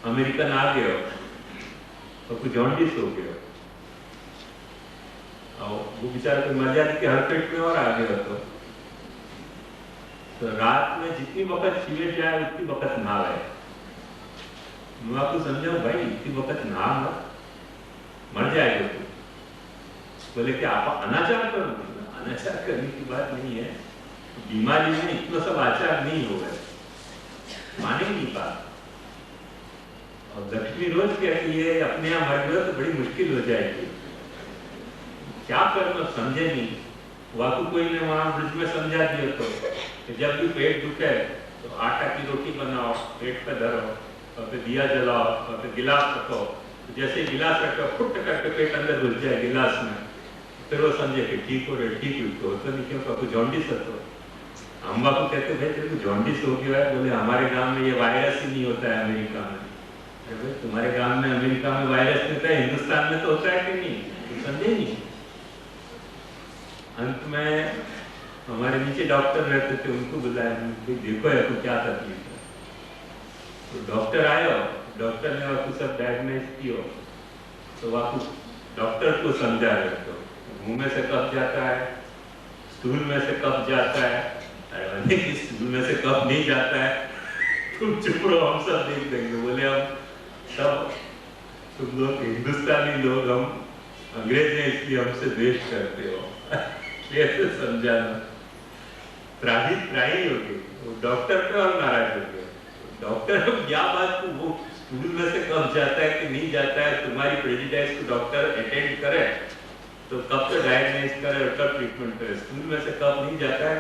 American आ गए हो तो कुछ जॉन्डिस हो गया और वो बेचारा कोई मजा के हड़पेट में और आ गया तो रात में जितनी वक्त छीए जाए उतनी वक्त ना आए। मैं आपको समझाऊं भाई, इतनी वक्त ना मर जाएगा तू। बोले कि आप अनाचार करो। अनाचार करने की बात नहीं है, बीमारी में इतना सब आचार नहीं हो गए, माने नहीं बात। और लक्ष्मी रोज कहती है अपने यहाँ मर गए तो बड़ी मुश्किल हो जाएगी, क्या करना समझे नहीं। वाकु कोई ने वहां ब्रिज में समझा दिया तो कि जब भी पेट दुखे तो आटा की रोटी बनाओ, पेट पे धरो और फिर दिया जलाओ और फिर गिलास रखो। तो जैसे गिलास रखो फुट करके पेट अंदर घुस जाए गिलास में, फिर वो समझे कि ठीक हो रहे, ठीक हुई तो होता नहीं क्यों आपको जॉन्डिस है। तो हम बापू कहते भाई तेरे को जॉन्डिस हो गया है। बोले हमारे गांव में ये वायरस ही नहीं होता है, अमेरिका में। अरे भाई तुम्हारे गांव में अमेरिका में वायरस नहीं होता है, हिंदुस्तान में तो होता है कि नहीं, तो समझे नहीं। अंत में हमारे नीचे डॉक्टर रहते थे, उनको बुलाया, देखो यार क्या तकलीफ है। तो डॉक्टर आयो, डॉक्टर ने आपको सब डायग्नोज किया। तो आपको डॉक्टर को समझा रहे तो मुंह में से कफ जाता है, स्टूल में से कफ जाता है। अरे स्टूल में से कफ नहीं जाता है, तुम चुप रहो, हम सब देख देंगे। बोले हम सब तुम लोग हिंदुस्तानी लोग, हम अंग्रेज हैं इसलिए हमसे द्वेष करते हो। कैसे समझाना, त्राही हो गई। वो डॉक्टर पे और नाराज हो गए। डॉक्टर क्या बात को, वो स्टूल में से कब जाता है कि नहीं जाता है, तुम्हारी प्रेजुडिस को डॉक्टर अटेंड करे तो कब से डायग्नोज करे और कब ट्रीटमेंट करे। स्टूल में से कब नहीं जाता है,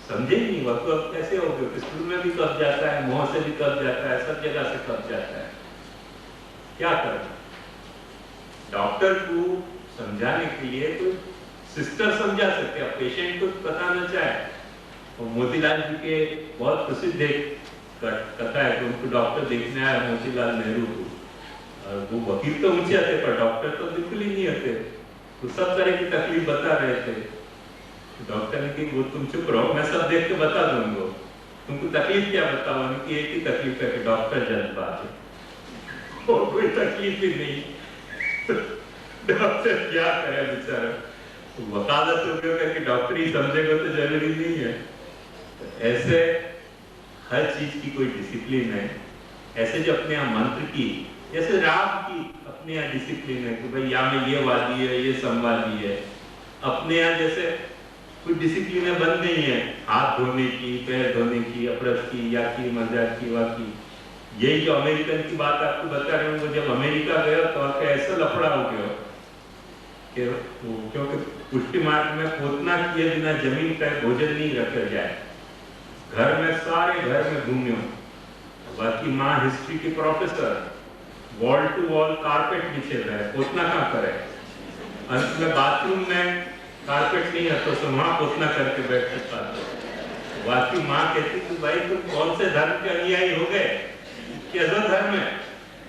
समझे नहीं। वो तो अब कैसे हो गए, स्टूल में भी कब जाता है, मुंह से भी कब जाता है, सब जगह से कब जाता है, क्या करना। डॉक्टर को समझाने के लिए तो सिस्टर समझा सकते हैं, पेशेंट को पता न चाहे। और मोतीलाल जी के बहुत प्रसिद्ध एक कथा है कि उनको डॉक्टर देखने आया मोतीलाल नेहरू को, और वो वकील तो ऊंचे थे पर डॉक्टर तो बिल्कुल ही नहीं आते। तो सब तरह की तकलीफ बता रहे थे। तो डॉक्टर ने कहा वो तुम चुप रहो, मैं सब देख के बता दूंगा, तुमको तकलीफ क्या बताओ। उनकी एक ही तकलीफ है कि डॉक्टर जल्दबाज है, और कोई तकलीफ ही नहीं। डॉक्टर क्या करे बेचारा, वकालत हो गया कि डॉक्टर ही समझेगा तो जरूरी नहीं है। तो ऐसे हर चीज की कोई डिसिप्लिन है। ऐसे जो अपने यहाँ मंत्र की, जैसे राम की अपने यहाँ डिसिप्लिन है कि भाई यहाँ में ये वादी है, ये संवादी है। अपने यहाँ जैसे कोई डिसिप्लिन बन नहीं है, हाथ धोने की, पैर धोने की, अपरस की, या की, मजाक की, वा की। यही जो अमेरिकन की बात आपको बता रहे हूँ, जब अमेरिका गया तो आपका ऐसा लफड़ा हो गया कि क्योंकि पुष्टि मार्ग में पोतना किए बिना जमीन पर भोजन नहीं रखा जाए। घर में सारे घर में घूमे, बाकी माँ हिस्ट्री की professor, wall to wall carpet बिछे रहे, पोतना कहाँ करे। अंत में बाथरूम में कारपेट नहीं है तो वहां पोतना करके बैठ सकता था। बाकी माँ कहती कि भाई तुम कौन से धर्म के अनुयायी हो गए, कैसा धर्म है।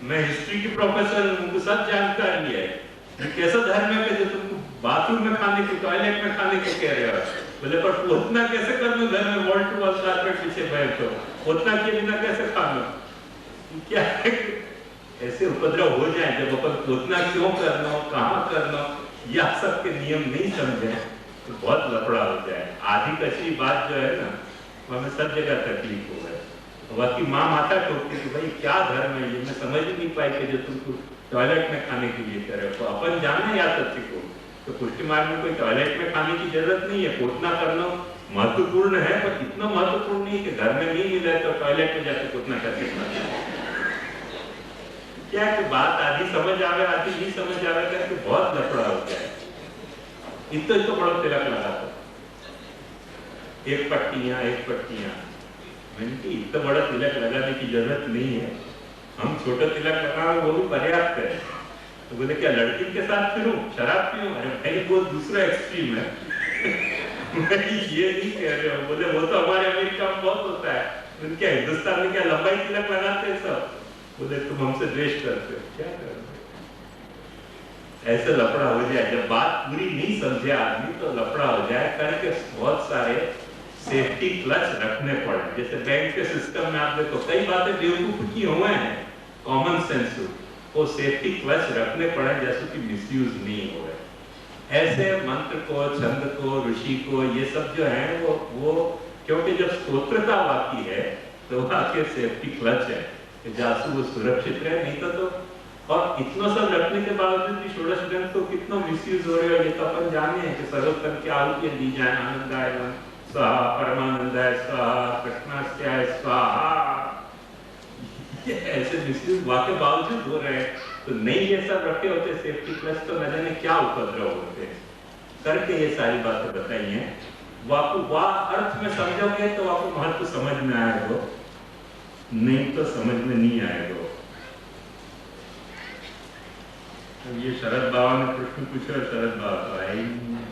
मैं हिस्ट्री की प्रोफेसर हूँ, मुझको सब जानकारी है, कैसा धर्म है कि जो तुमको बाथरूम में खाने को, टॉयलेट में खाने को कह रहे हो। बोले पर पोतना कैसे कर लो, घर में वॉल टू वॉल कारपेट पीछे बैठो, पोतना किए बिना कैसे खा लो। क्या ऐसे उपद्रव हो जाए जब अपन पोतना क्यों करना हो, कहाँ करना, यह सब के नियम नहीं समझे तो बहुत लफड़ा हो जाए। आधी कचरी बात जो है ना, हमें सब जगह तकलीफ हो गए। बाकी माँ माथा ठोकती कि भाई क्या धर्म है ये, मैं समझ ही नहीं पाई कि जो तुमको टॉयलेट में खाने के लिए करे। तो अपन जाने या सत्य को, तो पुष्टि मार्ग में कोई टॉयलेट में खाने की जरूरत नहीं है। पोतना करना महत्वपूर्ण है, पर इतना महत्वपूर्ण नहीं कि घर में नहीं मिले तो टॉयलेट में जाकर पोतना करके खाना। क्या कि बात आधी समझ आवे, आधी नहीं समझ आवे करके बहुत लफड़ा हो जाए। इतना बड़ा तिलक लगा था, एक पट्टियां। मैंने इतना बड़ा तिलक लगाने की जरूरत नहीं है, हम छोटा तिलक लगाओ वो भी पर्याप्त है। तो बोले क्या लड़की के साथ फिरूं, शराब पीऊं। अरे भाई वो दूसरा एक्सट्रीम है। मैं ये नहीं कह रहे हो। बोले वो तो हमारे अमेरिका में बहुत होता है, उनके हिंदुस्तान में क्या लंबाई तिलक लगाते हैं सब। बोले तुम हमसे द्वेष करते हो, क्या करोगे। ऐसे लफड़ा हो जाए, जब बात पूरी नहीं समझे आदमी तो लफड़ा हो जाए। करके बहुत सारे सेफ्टी क्लच रखने पड़े। जैसे बैंक के सिस्टम में आप देखो कई बातें बेवकूफ की हुए हैं, कॉमन सेंस वो सेफ्टी क्लच रखने पड़े जैसे कि मिसयूज नहीं हो रहे। ऐसे मंत्र को, छंद को, ऋषि को, ये सब जो है वो क्योंकि जब स्तोत्रता वाकी है तो वाक्य सेफ्टी क्लच है कि जासू वो सुरक्षित रहे, नहीं तो और इतना सब रखने के बावजूद भी षोडश ग्रंथ को कितना मिसयूज हो रहे हो ये तो अपन जाने हैं कि सर्वोत्तम की आहुतियां दी जाए, आनंदाय स्वाहा, परमानंदाय स्वाहा, कृष्णास्याय स्वाहा, ये ऐसे मिसयूज वाक्य बावजूद हो रहे हैं। तो नहीं ये सब रखे होते सेफ्टी क्लच तो न जाने क्या उपद्रव होते करके ये सारी बातें बताई हैं। वाकु वाह अर्थ में समझोगे तो आपको महत्व समझ में आएगा, नहीं तो समझ में नहीं आएगा। तो ये शरद बाबा ने प्रश्न पूछा और शरद बाबा तो आए ही नहीं।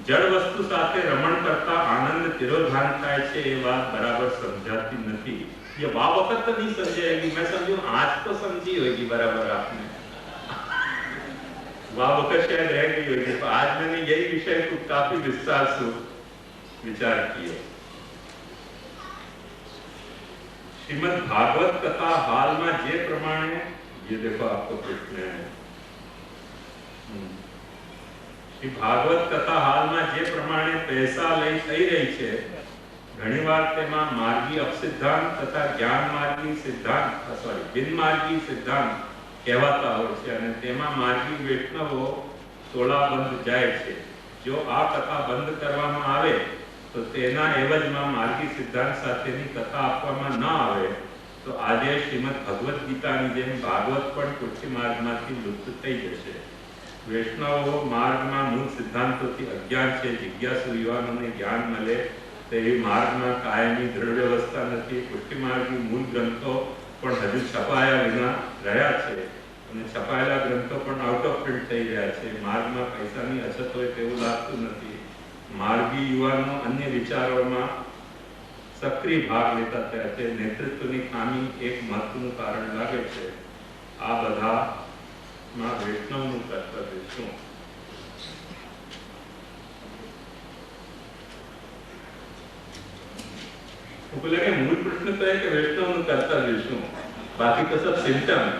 जड़ वस्तु साथे रमण करता आनंद तिरोधान થાય છે એ વાત બરાબર સમજાતી નથી। ये वक्त तो नहीं समझेगी, मैं समझू आज तो समझी होगी बराबर आपने, वक्त शायद रह गई होगी। तो आज मैंने यही विषय को काफी विस्तार से विचार किया। श्रीमद् भागवत कथा हाल में जे प्रमाणे, ये देखो आपको प्रश्न है, श्री भागवत कथा हाल में जे प्रमाणे पैसा लई થઈ રહી છે, ઘણીવાર તેમાં માર્ગી અપસિદ્ધાંત તથા જ્ઞાન માર્ગી સિદ્ધાંત બિનમાર્ગી સિદ્ધાંત કહેવાતા હોય છે અને તેમાં માર્ગી વૈષ્ણવો તોલાબંધ જાય છે। જો આ કથા બંધ કરવામાં આવે તો તેના એવજમાં માર્ગી સિદ્ધાંત સાથેની કથા આપવામાં ન આવે તો આજે શ્રીમદ ભગવદ ગીતાની જેમ ભાગવત પણ પુષ્ટિ માર્ગમાંથી લુપ્ત થઈ જશે। વૈષ્ણવો માર્ગમાં મૂળ સિદ્ધાંતોથી અજ્ઞાન છે, જિજ્ઞાસુ યુવાનોને જ્ઞાન મળે તેવી માર્ગમાં કાયમી દૃઢ વ્યવસ્થા નથી। પુષ્ટિ માર્ગી મૂળ ગ્રંથો પણ હજુ છપાયા વિના રહ્યા છે અને છપાયેલા ગ્રંથો પણ આઉટ ઓફ પ્રિન્ટ થઈ રહ્યા છે। માર્ગમાં પૈસાની અછત હોય તેવું લાગતું નથી। માર્ગી યુવાનો અન્ય વિચારોમાં સક્રિય ભાગ લેતા થયા છે। નેતૃત્વની ખામી એક મહત્વનું કારણ લાગે છે। આ બધામાં વૈષ્ણવનું કર્તવ્ય શું? मुझे लगे मूल प्रश्न तो है कि वैष्णव कर्तव्य शू, बाकी तो सब सिम्टम है,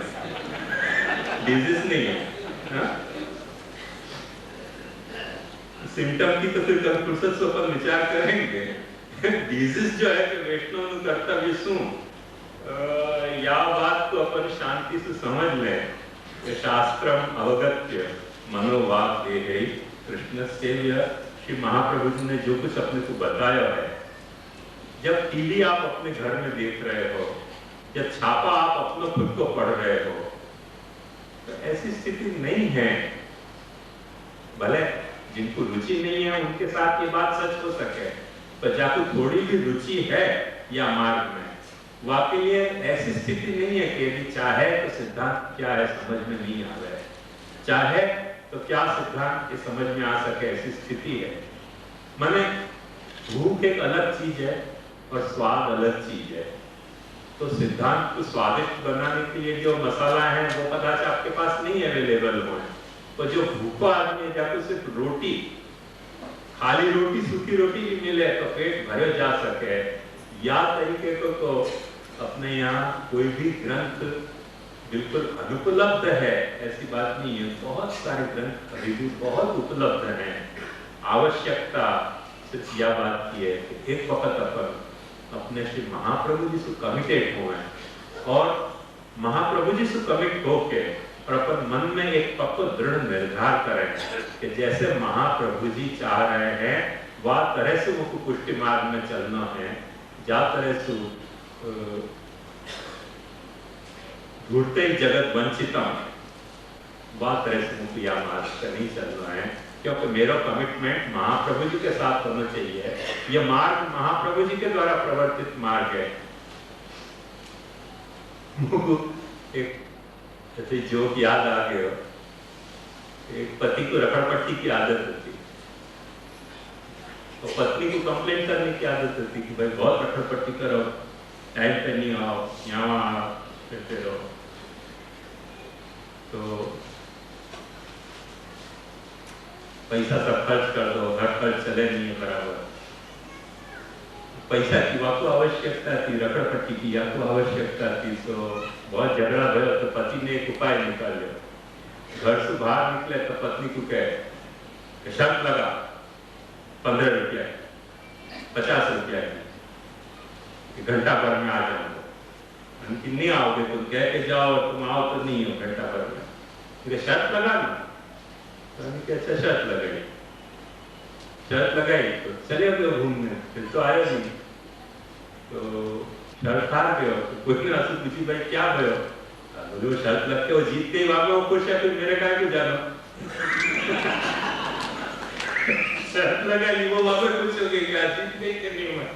डिजीज नहीं है। सिम्टम की तो फिर कल फुर्सत से अपन विचार करेंगे। डिजीज जो है कि वैष्णव कर्तव्य शू, या बात को अपन शांति से समझ लें कि शास्त्रम अवगत्य मनोवाक दे गई कृष्ण सेव्य श्री महाप्रभु जी ने जो कुछ अपने को बताया है। जब टीवी आप अपने घर में देख रहे हो, जब छापा आप अपना खुद को पढ़ रहे हो, तो ऐसी स्थिति नहीं है। भले जिनको रुचि नहीं है उनके साथ ये बात सच हो सके, पर जाको थोड़ी भी रुचि है या मार्ग में, वाकई ये ऐसी स्थिति नहीं है कि यदि चाहे तो सिद्धांत क्या है समझ में नहीं आ रहा है, चाहे तो क्या सिद्धांत ये समझ में आ सके, ऐसी स्थिति है। माने भूख एक अलग चीज है और स्वाद अलग चीज है। तो सिद्धांत को स्वादिष्ट बनाने के लिए जो मसाला है वो कदाच आपके पास नहीं अवेलेबल हो, तो जो भूखा आदमी है जाकर सिर्फ रोटी, खाली रोटी, सूखी रोटी भी मिले तो पेट भरे जा सके, या तरीके को तो अपने यहाँ कोई भी ग्रंथ बिल्कुल अनुपलब्ध है ऐसी बात नहीं है। बहुत सारे ग्रंथ अभी भी बहुत उपलब्ध हैं। आवश्यकता सिर्फ यह बात की है कि एक वक्त अपन अपने श्री महाप्रभु जी से कमिटेड हुए और महाप्रभु जी से कमिट होके और अपन मन में एक पक्का दृढ़ निर्धार करें कि जैसे महाप्रभु जी चाह रहे हैं वह तरह से मुझको पुष्टि मार्ग में चलना है, जा तरह से ढूंढते ही जगत वंचितम, वह तरह से मुझको यह मार्ग पर नहीं चलना है, क्योंकि मेरा कमिटमेंट महाप्रभु जी के साथ होना चाहिए। यह मार्ग महाप्रभु जी के द्वारा प्रवर्तित मार्ग है। एक ऐसे जोक याद आ गया, एक पति को रखड़पट्टी की आदत होती, तो पत्नी को कंप्लेंट करने की आदत होती कि भाई बहुत रखड़पट्टी करो, टाइम पे नहीं आओ, यहाँ आओ, फिर रहो। तो पैसा सब खर्च कर दो, घर खर्च चले नहीं है बराबर। पैसा की वाको आवश्यकता थी, रकड़पट्टी की वाको आवश्यकता थी। तो बहुत झगड़ा भयो तो पति ने एक उपाय निकालो। घर से बाहर निकले तो पत्नी को कहे शर्त लगा 15 रुपया 50 रुपया की, घंटा भर में आ जाऊंगा। कि नहीं आओगे तो कह के जाओ, तुम आओ तो नहीं हो घंटा भर में, शर्त लगा ना। तो अच्छा शर्त लगाई, शर्त लगाई तो चले गए घूमने, फिर तो आयो नहीं। तो शर्त हार गए तो कोई ने आंसू पूछी भाई क्या भयो, बोले शर्त लगते हो जीत गई, वहां वो खुश है, फिर मेरे काय को जाना। शर्त लगा ली, वो वहां खुश हो गई, क्या जीत गई कि नहीं, मैं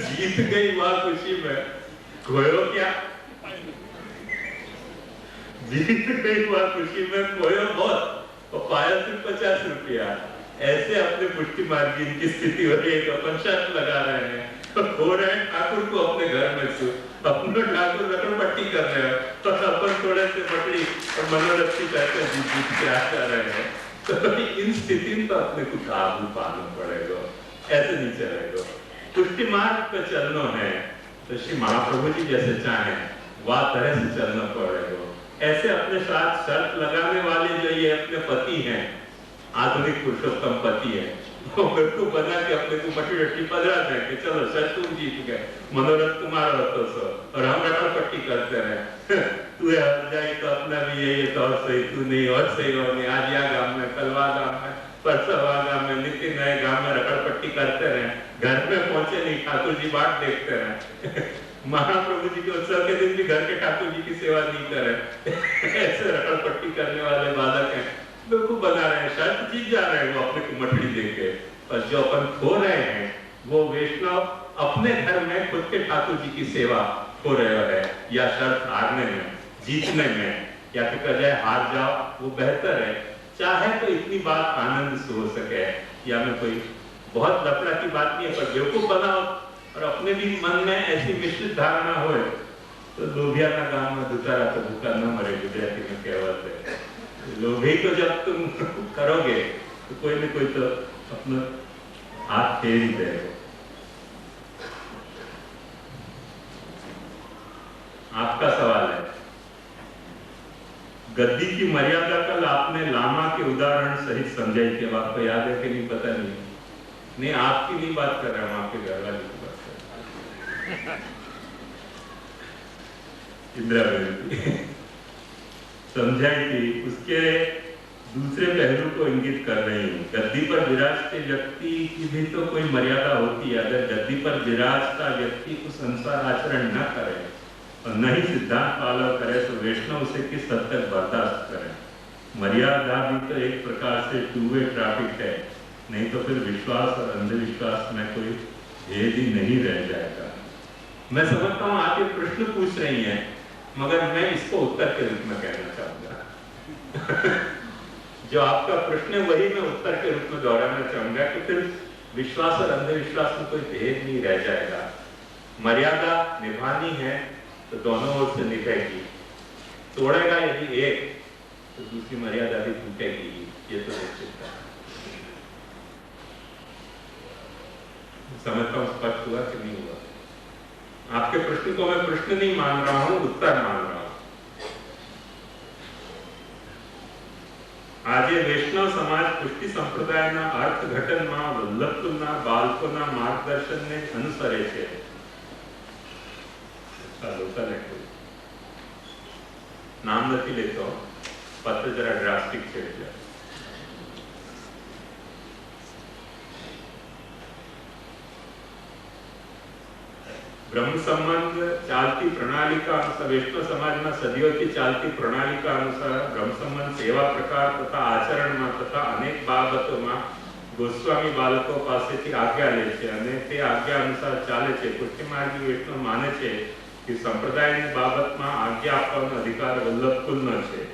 जीत गई वहां खुशी में, खोयो क्या, जीत गई वहां खुशी में, खोयो बहुत और पाया सिर्फ 50 रुपया। ऐसे अपने पुष्टि मार्गी की स्थिति हो रही है कि अपन शर्त लगा रहे हैं तो हो रहे हैं ठाकुर को अपने घर में से, अपने ठाकुर रकड़पट्टी कर रहे हैं तो अपन थोड़े से पटड़ी और मनोरथी करके जीत के आ जा रहे हैं। तो इन स्थिति में तो अपने को काबू पाना पड़ेगा, ऐसे नहीं चलेगा। पुष्टि मार्ग पे चलना है तो श्री महाप्रभु जी जैसे चाहे वह तरह से चलना पड़ेगा। ऐसे अपने साथ शर्त लगाने वाले जो ये अपने पति हैं, आधुनिक पुरुषोत्तम पति है, वो को बना के अपने को पट्टी रट्टी पधरा दे कि चलो शर्त तुम जीत गए, मनोरथ तुम्हारा तो सो और हम रकड़पट्टी करते रहे। तू हट जाए तो अपना भी ये तो और सही, तू नहीं और सही हो नहीं, आज या गांव में, कलवा गांव में, परसवा गांव में, नित्य नए गांव में रकड़पट्टी करते रहे, घर में पहुंचे नहीं, ठाकुर जी बाट देखते रहे। महाप्रभु जी के उत्सव के दिन भी घर के ठाकुर जी की सेवा नहीं करे। ऐसे रकड़पट्टी करने वाले बालक हैं, बिल्कुल बना रहे हैं, शर्त जीत जा रहे हैं वो अपने को मठड़ी देके, पर जो अपन खो रहे हैं वो वैष्णव अपने घर में खुद के ठाकुर जी की सेवा खो रहे है, या शर्त हारने में, जीतने में, या फिर कह जाए हार जाओ वो बेहतर है। चाहे तो इतनी बात आनंद से हो सके, या मैं कोई बहुत लफड़ा की बात नहीं है, पर बेवकूफ बनाओ और अपने भी मन में ऐसी मिश्रित धारणा हो तो लोभिया का गांव में दुतारा तो भूखा न मरे, गुजराती में कहावत है। लोभी तो जब तुम करोगे तो कोई न कोई तो अपना हाथ फेर ही देगा। आपका सवाल है, गद्दी की मर्यादा कल आपने लामा के उदाहरण सहित समझाई थी, अब आपको याद है कि नहीं पता नहीं आपकी नहीं बात कर रहा हूं, आपके घर वाले की बात कर रहा हूं। इंदिरा गांधी समझाई थी, उसके दूसरे पहलू को इंगित कर रही हूँ। गद्दी पर विराजते व्यक्ति की भी तो कोई मर्यादा होती है। अगर गद्दी पर विराजता व्यक्ति उस अनुसार आचरण न करे और न ही सिद्धांत पालन करे तो वैष्णव उसे किस हद तक बर्दाश्त करे। मर्यादा भी तो एक प्रकार से टू वे ट्रैफिक है, नहीं तो फिर विश्वास और अंधविश्वास में कोई भेद ही नहीं रह जाएगा। मैं समझता हूँ आप ये प्रश्न पूछ रही हैं, मगर मैं इसको उत्तर के रूप में कहना चाहूंगा। जो आपका प्रश्न है वही मैं उत्तर के रूप में दोहराना चाहूंगा कि फिर विश्वास और अंधविश्वास में कोई भेद नहीं रह जाएगा। मर्यादा निभानी है तो दोनों ओर से निभेगी, तोड़ेगा यदि एक तो दूसरी मर्यादा भी टूटेगी, ये तो निश्चित है। समझता हूं स्पष्ट हुआ कि नहीं हुआ? आपके प्रश्न को मैं प्रश्न नहीं मान रहा हूं, उत्तर मान रहा हूं। આજે વૈષ્ણવ સમાજ પુષ્ટિ સંપ્રદાયના અર્થઘટનમાં વલ્લભના બાળકોના માર્ગદર્શનને અનુસરે છે। નામ નથી લેતો, પત્ર જરા ડ્રાસ્ટિક છે એટલે। ब्रह्म संबंध चालती प्रणालिका अनुसार वैष्णव समाज में सदियों की चालती प्रणालिका अनुसार ब्रह्म संबंध सेवा प्रकार तथा आचरण में तथा अनेक बाबतों में गोस्वामी बालको पासेथी आज्ञा ले छे अने ते आज्ञा अनुसार चाले छे। पुष्टि मार्गी वैष्णव माने छे कि संप्रदायनी बाबतमां आज्ञा आपવાનો अधिकार वल्लभकुलनो छे,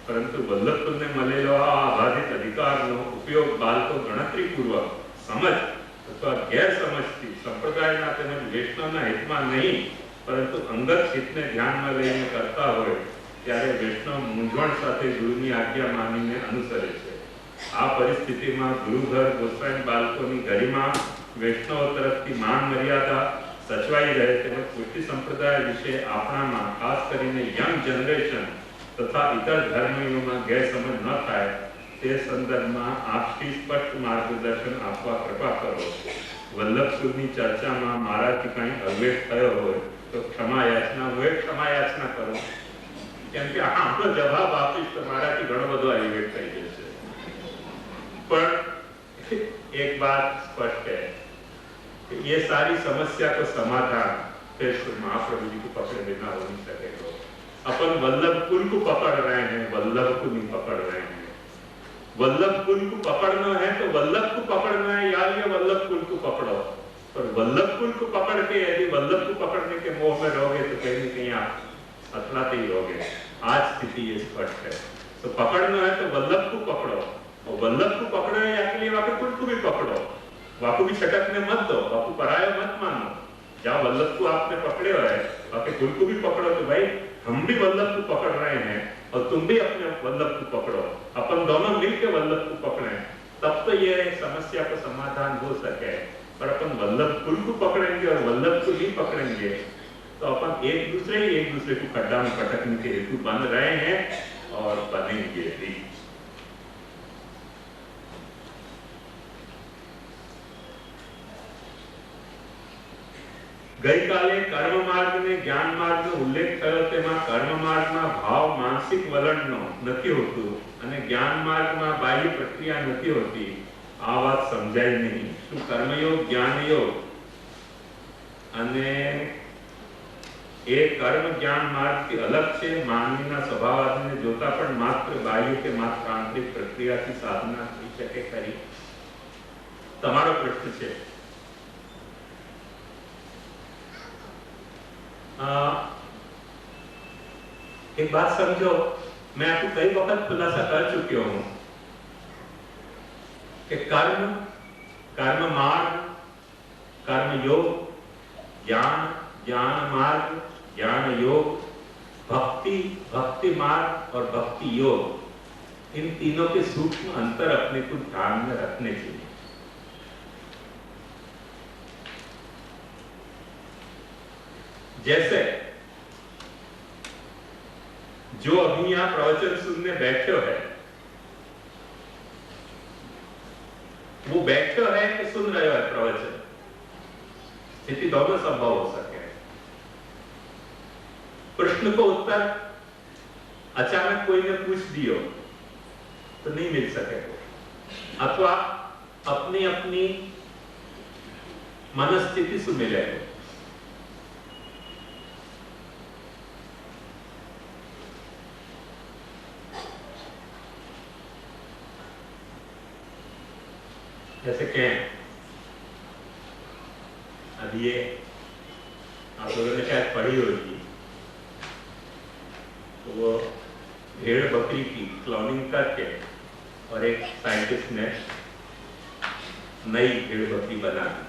परंतु वल्लभकुलने मळेलो आ अबाधित अधिकारनो उपयोग बालको गणतरीपूर्वक समझ अथवा गैरसमझती संप्रदायना તેમજ વૈષ્ણવના હિતમાં નહીં પરંતુ અંગત હિતને ધ્યાનમાં લઈને કરતા હોય ત્યારે વૈષ્ણવ મૂંઝવણ સાથે ગુરુની આજ્ઞા માનીને અનુસરે છે। આ પરિસ્થિતિમાં ગુરુઘર ગોસ્વામી બાળકોની ગરિમા વૈષ્ણવ તરફથી માન મર્યાદા સચવાઈ રહે તેમજ પુષ્ટિ સંપ્રદાય વિશે આપણામાં ખાસ કરીને યંગ જનરેશન તથા ઇતર ધર્મીઓમાં ગેરસમજ ન થાય તે સંદર્ભમાં આપ શ્રી સ્પષ્ટ માર્ગદર્શન આપવા કૃપા કરો. વલ્લભપુરની ચર્ચામાં મારાથી કંઈ અવગેટ થયો હોય તો ક્ષમા યાચના કરો, કેમ કે આનો જવાબ આપીશ તો મારાથી ઘણો બધો અવગેટ થઈ જશે. पर एक बात स्पष्ट है कि ये सारी समस्या को समाधान फिर महाप्रभु जी को पकड़े बिना हो नहीं सकेगा. अपन वल्लभ कुल को पकड़ रहे हैं, वल्लभ को नहीं पकड़ रहे हैं. वल्लभ कुल को पकड़ना है तो वल्लभ को पकड़ना है, या ये वल्लभ कुल को पकड़ो. पर वल्लभ कुल को पकड़ के यदि वल्लभ को पकड़ने के मोह में रहोगे तो कहीं न कहीं आप अथलाते ही रहोगे. आज स्थिति ये स्पष्ट है. तो पकड़ना है तो वल्लभ को पकड़ो, और वल्लभ को पकड़ो या के लिए वाके कुल को भी पकड़ो. वाको भी छटकने मत दो, वाको पराया मत मानो. जहाँ वल्लभ को आपने पकड़े हुए है वाके कुल को भी पकड़ो. तो भाई हम भी वल्लभ को पकड़ रहे हैं और तुम भी अपने वल्लभ को पकड़ो. अपन दोनों मिलकर वल्लभ को पकड़े, तब तो ये समस्या का समाधान हो सके. पर अपन वल्लभ कुल को पकड़ेंगे और वल्लभ को नहीं पकड़ेंगे तो अपन एक दूसरे को खड्डा में पटकने के हेतु बन रहे हैं और बनेंगे भी. गई काले कर्म मार्ग ने ज्ञान मार्ग નો ઉલ્લેખ થયો તેમાં કર્મ માર્ગમાં ભાવ માનસિક વલણનો નથી હોતું અને જ્ઞાન માર્ગમાં બાહ્ય પ્રક્રિયા નથી હોતી. આ વાત સમજાય નહીં. શું કર્મયોગ જ્ઞાનયોગ અને એ કર્મ જ્ઞાન માર્ગથી અલગ છે? માનવીના સ્વભાવને જોતા પણ માત્ર બાહ્ય કે માત્ર આંતરિક પ્રક્રિયાથી સાધના થઈ શકે ખરી? તમારો પ્રશ્ન છે. एक बात समझो, मैं आपको कई वक्त खुलासा कर चुकी हूं कि कर्म, कर्म मार्ग, कर्म योग, ज्ञान, ज्ञान मार्ग, ज्ञान योग, भक्ति, भक्ति मार्ग और भक्ति योग, इन तीनों के सूक्ष्म अंतर अपने को ध्यान में रखने चाहिए. जैसे जो अभी यहां प्रवचन सुनने बैठे है, वो बैठे है कि सुन रहे हो प्रवचन? स्थिति दोनों संभव हो सके. प्रश्न को उत्तर अचानक कोई ने पूछ दियो तो नहीं मिल सकेगा, अथवा अपनी अपनी मनस्थिति से मिलेगा. जैसे कि अब ये आप लोगों ने शायद पढ़ी होगी, तो वो भेड़ बकरी की क्लोनिंग करके और एक साइंटिस्ट ने नई भेड़ बकरी बना दी,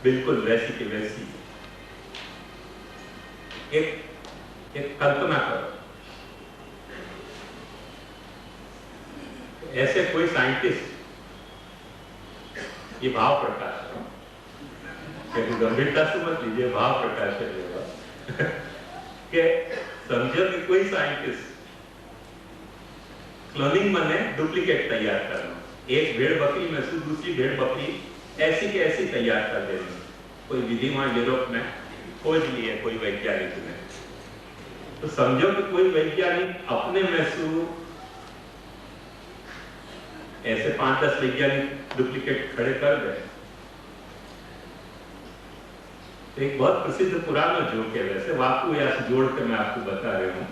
बिल्कुल वैसी की वैसी. एक कल्पना करो, ऐसे कोई साइंटिस्ट ये भाव प्रकाश है, गंभीरता से मत लीजिए, भाव प्रकाश है कि समझो कि कोई साइंटिस्ट क्लोनिंग माने डुप्लीकेट तैयार करना, एक भेड़ बकरी में से दूसरी भेड़ बकरी ऐसी के ऐसी तैयार कर देनी. कोई विधि वहां यूरोप में खोज ली है कोई वैज्ञानिक ने. तो समझो कि कोई वैज्ञानिक अपने में से ऐसे 5-10 वैज्ञानिक डुप्लीकेट खड़े कर गए. तो एक बहुत प्रसिद्ध पुराना जोक है, वैसे वाकु या जोड़ के मैं आपको बता रहा हूं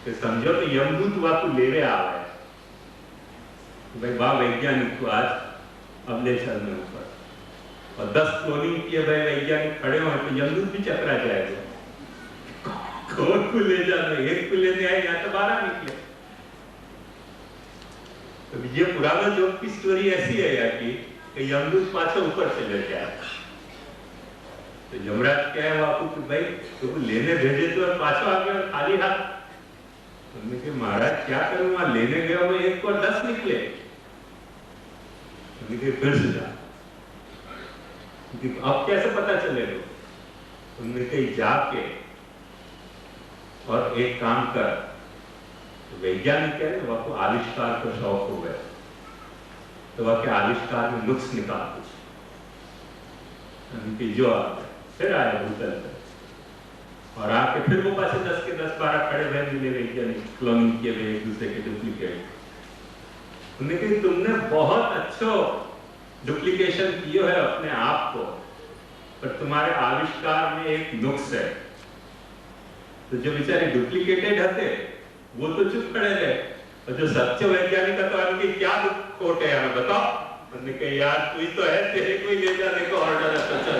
कि समझो कि यमदूत वाकु लेवे आवे, भाई वाह वैज्ञानिक को आज अब ले चलने ऊपर, और 10 क्लोनिंग किए भाई वैज्ञानिक खड़े हो तो यमदूत भी चकरा जाएगा. कौन को ले जाना, एक को लेने आए या तो 12 निकले. तो ये पुराना जोक की स्टोरी ऐसी है यार कि यमदूत पाछा ऊपर चले गया. तो यमराज क्या है आपको कि भाई तो लेने भेजे तो पाछा आ गया खाली हाथ. उन्होंने कहा महाराज क्या करूं, वहां लेने गया मैं 1 को 10 निकले. उन्होंने कहा फिर से जा. अब कैसे पता चलेगा? उनने कहीं जाके और एक काम कर, तो वैज्ञानिक है ना, वह आविष्कार का शौक हो गया, तो वह के आविष्कार में नुक्स निकाल कुछ जो आ गया, फिर आया भूतल पर और आके फिर वो पास 10 के 10 12 खड़े हुए मिले वैज्ञानिक, क्लोनिंग किए हुए एक दूसरे के डुप्लीकेट। उन्होंने कहा तुमने बहुत अच्छा डुप्लीकेशन किया है अपने आप को, पर तुम्हारे आविष्कार में एक नुक्स है। तो जो बेचारे डुप्लीकेटेड हते वो तो चुप खड़े रहे, और जो सच्चे वैज्ञानिक तो उनकी क्या खोट है हमें बताओ। उन्होंने कहा यार तू ही तो है, तेरे को ही ले जाने को ऑर्डर है, तो चल।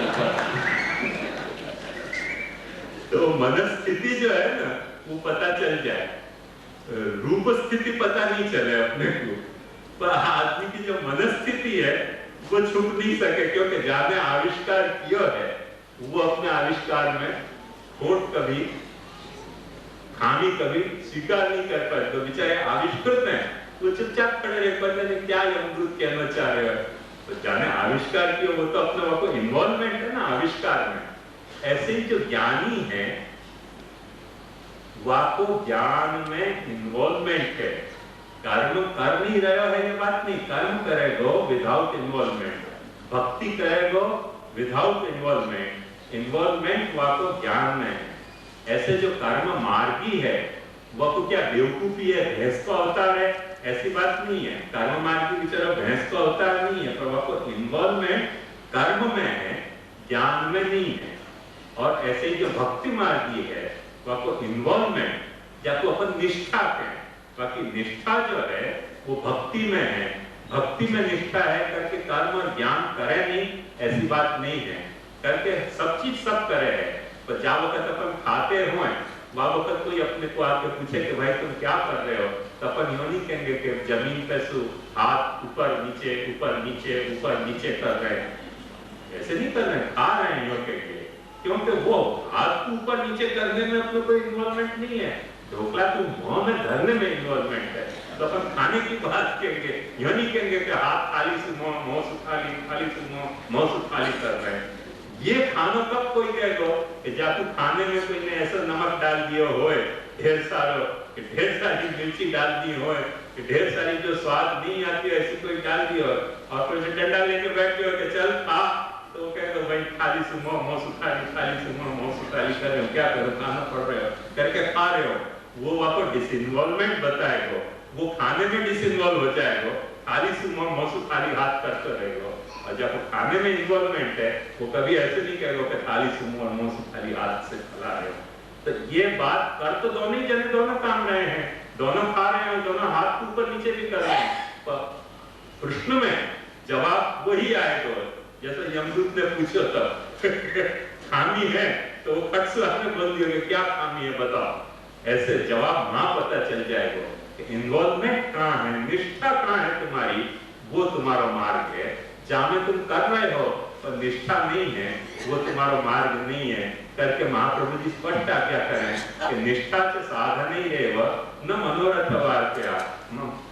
तो मनस्थिति जो है ना वो पता चल जाए, रूप स्थिति पता नहीं चले अपने को, पर आदमी की जो मनस्थिति है वो छुप नहीं सके, क्योंकि जाने आविष्कार किया है वो अपने आविष्कार में खोट कभी, खामी कभी स्वीकार नहीं कर पाए। तो बेचारे आविष्कृत हैं वो चुपचाप खड़े रहे, पता नहीं क्या अमृत कहना चाह रहे हो। तो जाने आविष्कार किया वो तो अपने वह को इन्वॉल्वमेंट है ना आविष्कार में। ऐसे ही जो ज्ञानी है वाको ज्ञान में इन्वॉल्वमेंट है, कर्म कर नहीं रहा है ये बात नहीं, कर्म करेगो विदाउट इन्वॉल्वमेंट, भक्ति करेगो विदाउट इन्वॉल्वमेंट, इन्वॉल्वमेंट वाको ज्ञान में है। ऐसे जो कर्म मार्गी है वह को क्या बेवकूफी है, भैंस का अवतार है, ऐसी बात नहीं है। कर्म मार्गी बेचारा भैंस का अवतार नहीं है, पर वह को इन्वॉल्वमेंट कर्म में है, ज्ञान में नहीं है। और ऐसे ही जो भक्ति मार्गी है वह को इन्वॉल्वमेंट या तो अपन निष्ठा कहें, बाकी निष्ठा जो है वो भक्ति में है, भक्ति में निष्ठा है करके कर्म और ज्ञान करे नहीं, ऐसी बात नहीं है। करके सब चीज सब करे है, पर जा वक्त अपन खाते हुए वह वक्त कोई अपने को आके पूछे कि भाई तुम क्या कर रहे हो, तो अपन यूं नहीं कहेंगे कि जमीन पे सु हाथ ऊपर नीचे ऊपर नीचे ऊपर नीचे कर रहे हैं, ऐसे नहीं कर रहे हैं, खा रहे हैं यूं कहेंगे, क्योंकि वो हाथ ऊपर नीचे करने में अपने कोई इन्वॉल्वमेंट नहीं है। ढोकला तो मुंह में धरने में इन्वॉल्वमेंट है, तो अपन खाने की बात कहेंगे, यूं नहीं कहेंगे कि हाथ खाली से मुंह से खाली, खाली से मुंह से खाली कर रहे हैं। ये खाना कब कोई कहेगा कि जा तू खाने में कोई ने ऐसा नमक डाल दिया होए ढेर सारो, कि ढेर सारी मिर्ची डाल दी होए, कि ढेर सारी जो स्वाद नहीं आती है ऐसी कोई डाल दी हो, और फिर डंडा लेके बैठ गए कि चल खा, तो कहेगा भाई खाली से मुंह से खाली, खाली से मुंह से खाली कर रहे हो, क्या करो खाना पड़ रहे हो करके खा रहे हो। वो आपको डिसइन्वॉल्वमेंट बताएगा, वो खाने में डिसइन्वॉल्व हो जाएगा, खाली से मुंह से खाली हाथ करते रहेगा। और जब खाने में इन्वॉल्वमेंट है वो कभी ऐसे नहीं कहेगा कि खाली से मुंह से खाली हाथ से खा रहे हो। तो ये बात कर तो दोनों ही जने दोनों काम रहे हैं, दोनों खा रहे हैं, दोनों हाथ ऊपर नीचे भी कर रहे हैं, पर प्रश्न में जवाब वही आएगा जैसे यमदूत ने पूछा था खामी है तो वो खट से आपने बोल दिया क्या खामी है बताओ। ऐसे जवाब ना पता चल जाएगा कि इन्वॉल्वमेंट कहाँ है, निष्ठा कहाँ है तुम्हारी, वो तुम्हारा मार्ग है। जहां में तुम कर रहे हो पर निष्ठा नहीं है वो तुम्हारा मार्ग नहीं है करके महाप्रभु जी स्पष्ट आज्ञा करें कि निष्ठा से साधन ही रहेव न मनोरथ वार्त्या,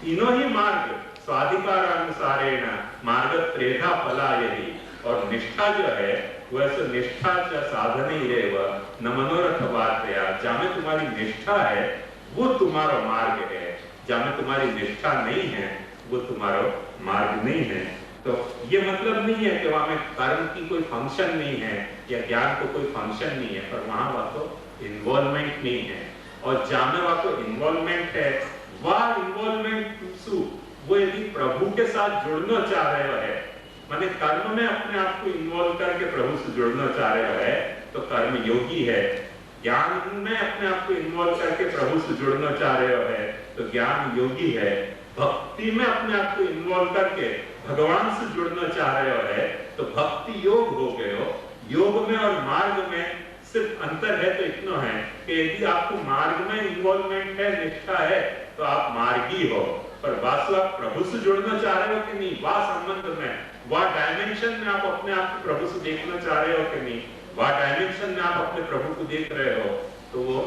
तीनों ही मार्ग स्वाधिकार अनुसारेण मार्ग त्रेधा फला यदि, और निष्ठा जो है वैसे निष्ठा से साधन ही रहेव न मनोरथ वार्त्या, जहां में तुम्हारी निष्ठा है वो तुम्हारा मार्ग है, जहां में तुम्हारी निष्ठा नहीं है वो तुम्हारा मार्ग नहीं है। तो ये मतलब नहीं है कि वहां में कर्म की कोई फंक्शन नहीं है या ज्ञान को कोई फंक्शन नहीं है, पर वहां वह तो इन्वॉल्वमेंट नहीं है। और जहां में वह को इन्वॉल्वमेंट है वह इन्वॉल्वमेंट वो यदि प्रभु के साथ जुड़ना चाह रहे है, माने कर्म में अपने आप को इन्वॉल्व करके प्रभु से जुड़ना चाह रहे है तो कर्म योगी है, ज्ञान में अपने आप को इन्वॉल्व करके प्रभु से जुड़ना चाह रहे है तो ज्ञान योगी है, भक्ति में अपने आप को इन्वॉल्व करके भगवान से जुड़ना चाह रहे है तो भक्ति योग हो गए हो। योग में और मार्ग में सिर्फ अंतर है तो इतना है कि यदि आपको मार्ग में इन्वॉल्वमेंट है, निष्ठा है तो आप मार्गी हो, पर वास्तव आप प्रभु से जुड़ना चाह रहे हो कि नहीं, वह संबंध में, वह डायमेंशन में आप अपने आप को प्रभु से देखना चाह रहे हो कि नहीं, वह डायमेंशन में आप अपने प्रभु को देख रहे हो तो वो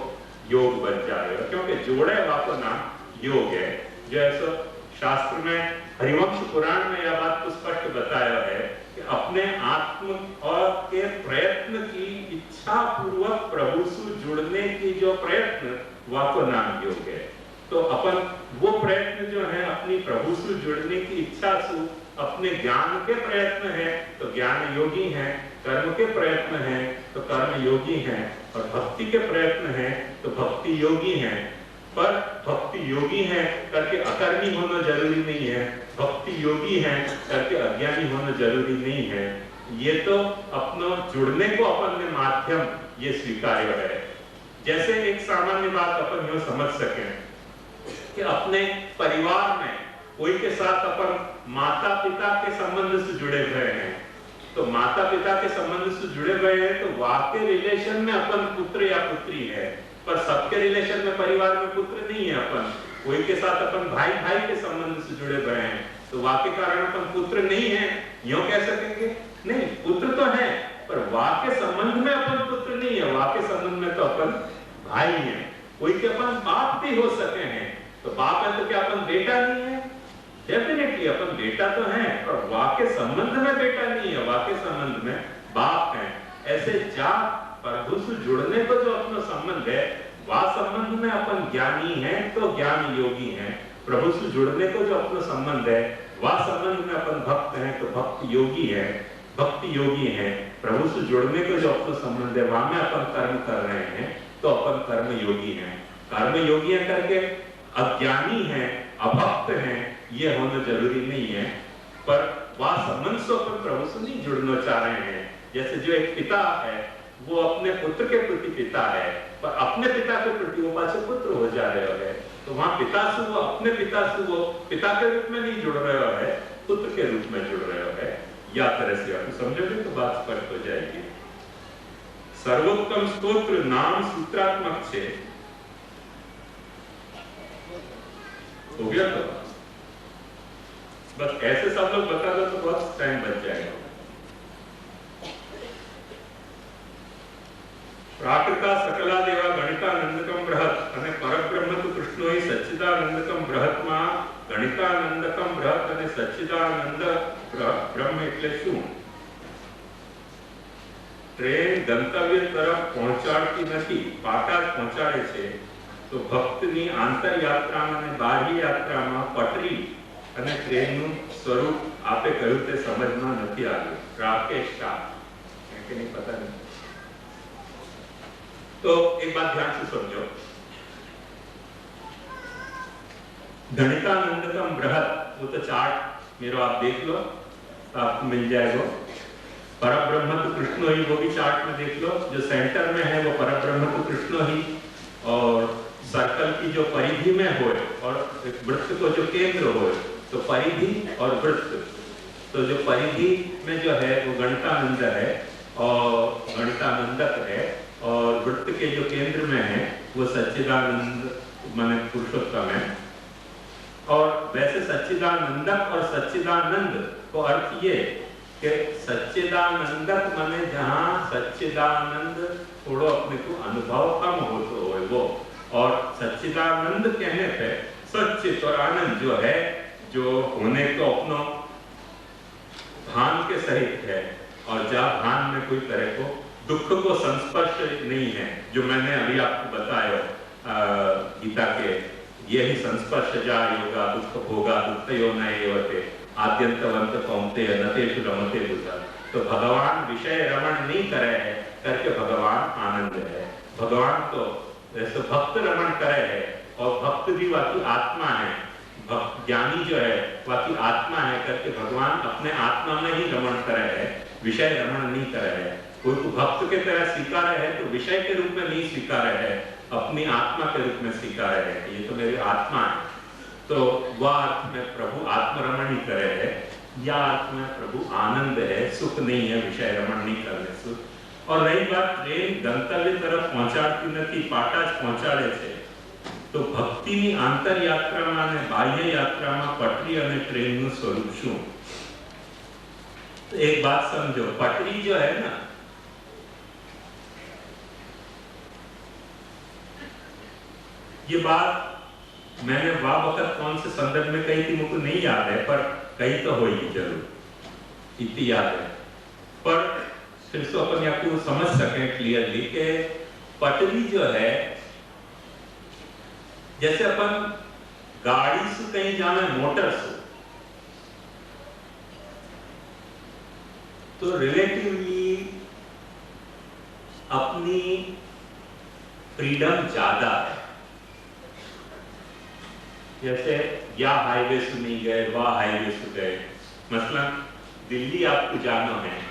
योग बन जा रहे हो, क्योंकि जोड़े वाको नाम योग है। जैसे शास्त्र में हरिवंश पुराण में यह बात को स्पष्ट बताया है कि अपने आत्म और के प्रयत्न की इच्छा पूर्वक प्रभु से जुड़ने की जो प्रयत्न वाको नाम योग है। तो अपन वो प्रयत्न जो है अपनी प्रभु से जुड़ने की इच्छा से अपने ज्ञान के प्रयत्न है तो ज्ञान योगी है, कर्म के प्रयत्न है तो कर्म योगी है, और भक्ति के प्रयत्न है तो भक्ति योगी है। पर भक्ति योगी है करके अकर्मी होना जरूरी नहीं है, भक्ति योगी है करके अज्ञानी होना जरूरी नहीं है। ये तो अपना जुड़ने को अपन में माध्यम ये स्वीकार्य है। जैसे एक सामान्य बात अपन यूं समझ सके कि अपने परिवार में कोई के साथ अपन माता पिता के संबंध से जुड़े हुए हैं, तो माता पिता के संबंध से जुड़े हुए हैं तो वाके रिलेशन में अपन पुत्र या पुत्री है, पर सबके रिलेशन में परिवार में पुत्र नहीं है अपन। कोई के साथ अपन भाई भाई के संबंध से जुड़े हुए हैं तो वाके कारण अपन पुत्र नहीं है, यूं कह सकेंगे? नहीं, पुत्र तो है पर वाके संबंध में अपन पुत्र नहीं है, वाके संबंध में तो अपन भाई हैं। कोई के अपन बाप भी हो सके हैं, तो बाप है तो क्या अपन बेटा नहीं है? डेफिनेटली अपन बेटा तो है पर वाके संबंध में बेटा नहीं है, वाके संबंध में बाप है। ऐसे जात प्रभु से जुड़ने को जो अपना संबंध है वह संबंध में अपन ज्ञानी हैं तो ज्ञान योगी हैं। प्रभु से जुड़ने को जो अपना संबंध है वह संबंध में अपन भक्त हैं तो भक्त योगी है, भक्ति योगी है। प्रभु से जुड़ने को जो अपना संबंध है वहां में अपन कर्म कर रहे हैं तो अपन कर्म योगी हैं। कर्म योगी है करके अज्ञानी है, अभक्त है ये होना जरूरी नहीं है, पर वह संबंध से अपन प्रभु से नहीं जुड़ना चाह रहे हैं। जैसे जो एक पिता है वो अपने पुत्र के प्रति पिता है पर अपने पिता के प्रति वो पाछे पुत्र हो जा रहे है, तो वहां पिता से वो अपने पिता से वो पिता के रूप में नहीं जुड़ रहे है, पुत्र के रूप में जुड़ रहे है। या तरह से आप समझोगे तो बात स्पष्ट हो जाएगी। सर्वोत्तम स्तोत्र नाम सूत्रात्मक से हो गया। तो बस ऐसे सब लोग बता दो तो बहुत टाइम बच जाएगा। प्राकृता सकला देवा गणितानंदकम बृहत અને પરબ્રહ્મ તો કૃષ્ણો એ સચ્ચિદાનંદકમ બૃહતમાં ગણિતાનંદકમ બૃહત અને સચ્ચિદાનંદ બ્રહ્મ એટલે શું? ટ્રેન ગંતવ્ય તરફ પહોંચાડતી નથી, પાટા જ પહોંચાડે છે, તો ભક્તની આંતર યાત્રામાં અને બાહ્ય યાત્રામાં પટરી અને ટ્રેનનું સ્વરૂપ આપે કહ્યું તે સમજમાં નથી આવ્યું। રાકેશ શાહ કે નહીં પતા નહીં। तो एक बात ध्यान से समझो, गणितानंदकम बृहत वो तो चार्ट मेरा आप देख लो तो आपको मिल जाएगा। परब्रह्म तो कृष्ण ही वो भी चार्ट में देख लो, जो सेंटर में है वो परब्रह्म तो कृष्ण ही, और सर्कल की जो परिधि में हो और वृत्त को जो केंद्र हो तो परिधि और वृत्त, तो जो परिधि में जो है वो गणितानंद है और गणितानंदक है, और वृत्त के जो केंद्र में है वो सच्चिदानंद माने पुरुषोत्तम है। और वैसे सच्चिदानंदक और सच्चिदानंद को अर्थ ये कि सच्चिदानंदक माने जहाँ सच्चिदानंद थोड़ो अपने को अनुभव कम हो तो हो वो, और सच्चिदानंद कहने पे सच्चित और आनंद जो है जो होने को अपनो भान के सहित है, और जहाँ भान में कोई तरह को दुख को संस्पर्श नहीं है, जो मैंने अभी आपको बताया गीता के यही संस्पर्श जा योगा दुख भोगा दुखयो न एवते आद्यंतवंत कौंते नतेषु रमते बुधा। तो भगवान विषय रमण नहीं करे है करके भगवान आनंद है। भगवान तो ऐसे भक्त रमण करे है, और भक्त भी वाकी आत्मा है, ज्ञानी जो है वाकी आत्मा है करके भगवान अपने आत्मा में ही रमण करे है, विषय रमण नहीं करे है। कोई को भक्त के तरह स्वीकार है तो विषय के रूप में नहीं स्वीकार है, अपनी आत्मा के रूप में स्वीकार है, ये तो मेरी आत्मा है। तो वह अर्थ में प्रभु आत्मरमण ही करे है, या अर्थ में प्रभु आनंद है, सुख नहीं है विषय रमण नहीं करने से। और रही बात ट्रेन गंतव्य तरफ पहुंचाती नहीं, पाटा ज पहुंचाड़े छे, तो भक्तिनी आंतर यात्रामां અને बाह्य यात्रामां पटरी અને ट्रेनનું स्वरूप શું? तो एक बात समझो, पटरी जो है ना, ये बात मैंने वाह वक्त कौन से संदर्भ में कही थी मुझको नहीं याद है, पर कही तो होगी जरूर, इतनी याद है। फिर से अपन यहाँ को समझ सकें क्लियरली कि पटरी जो है, जैसे अपन गाड़ी से कहीं जाना मोटर से, तो रिलेटिवली अपनी फ्रीडम ज्यादा है। जैसे या हाईवे से नहीं गए, वह हाईवे से गए। मसलन दिल्ली आपको जाना है,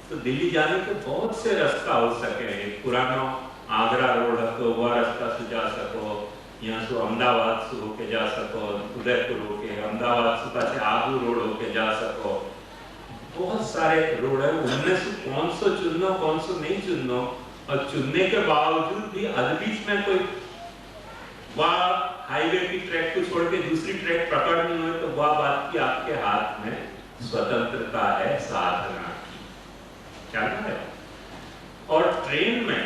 तो दिल्ली जाने के बहुत से रास्ता हो सके। पुराना आगरा रोड है तो वह रास्ता से जा सको, यहाँ से अहमदाबाद से होके जा सको, उदयपुर होके अहमदाबाद से पास आबू रोड होके जा सको। बहुत सारे रोड है, उनमें से कौन सा चुनो कौन सा नहीं चुनो, और चुनने के बावजूद भी बीच में कोई वह हाईवे की ट्रैक को छोड़ के दूसरी ट्रैक पकड़नी हो, तो वह बात की आपके हाथ में स्वतंत्रता है साधना की, क्या है। और ट्रेन में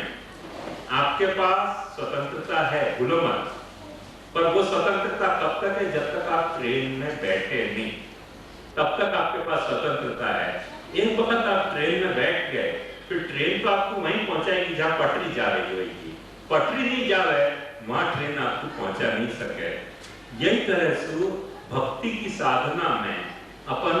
आपके पास स्वतंत्रता है, भूलो मत, पर वो स्वतंत्रता कब तक है, जब तक आप ट्रेन में बैठे नहीं, तब तक आपके पास स्वतंत्रता है। एक वक्त आप ट्रेन में बैठ गए, फिर ट्रेन तो आपको वहीं पहुंचाएगी जहां पटरी जा रही होगी। पटरी नहीं जा रहा है, वहां ट्रेन आपको पहुंचा नहीं सके। यही तरह से भक्ति की साधना में अपन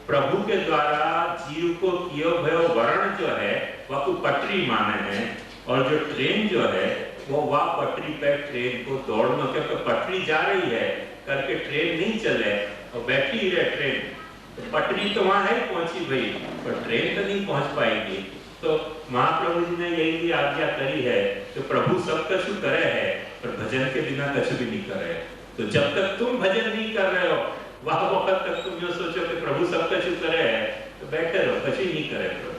प्रभु के द्वारा जीव को किए हुए वर्ण जो है वह को पटरी माने हैं, और जो ट्रेन जो है वो वह पटरी पे ट्रेन को दौड़ना, क्योंकि पटरी जा रही है करके ट्रेन नहीं चले और बैठी ही रहे ट्रेन, तो पटरी तो वहां है पहुंची भाई, पर ट्रेन तो नहीं पहुंच पाएगी। तो महाप्रभु जी ने यही आज्ञा करी है कि प्रभु सब कछु करे है, पर भजन के बिना कछु भी नहीं करे। तो जब तक तुम भजन नहीं कर रहे हो, वह वक्त तक तुम जो सोचो कि प्रभु सब कछु करे है, तो बैठे रहो, कछु ही नहीं करे प्रभु,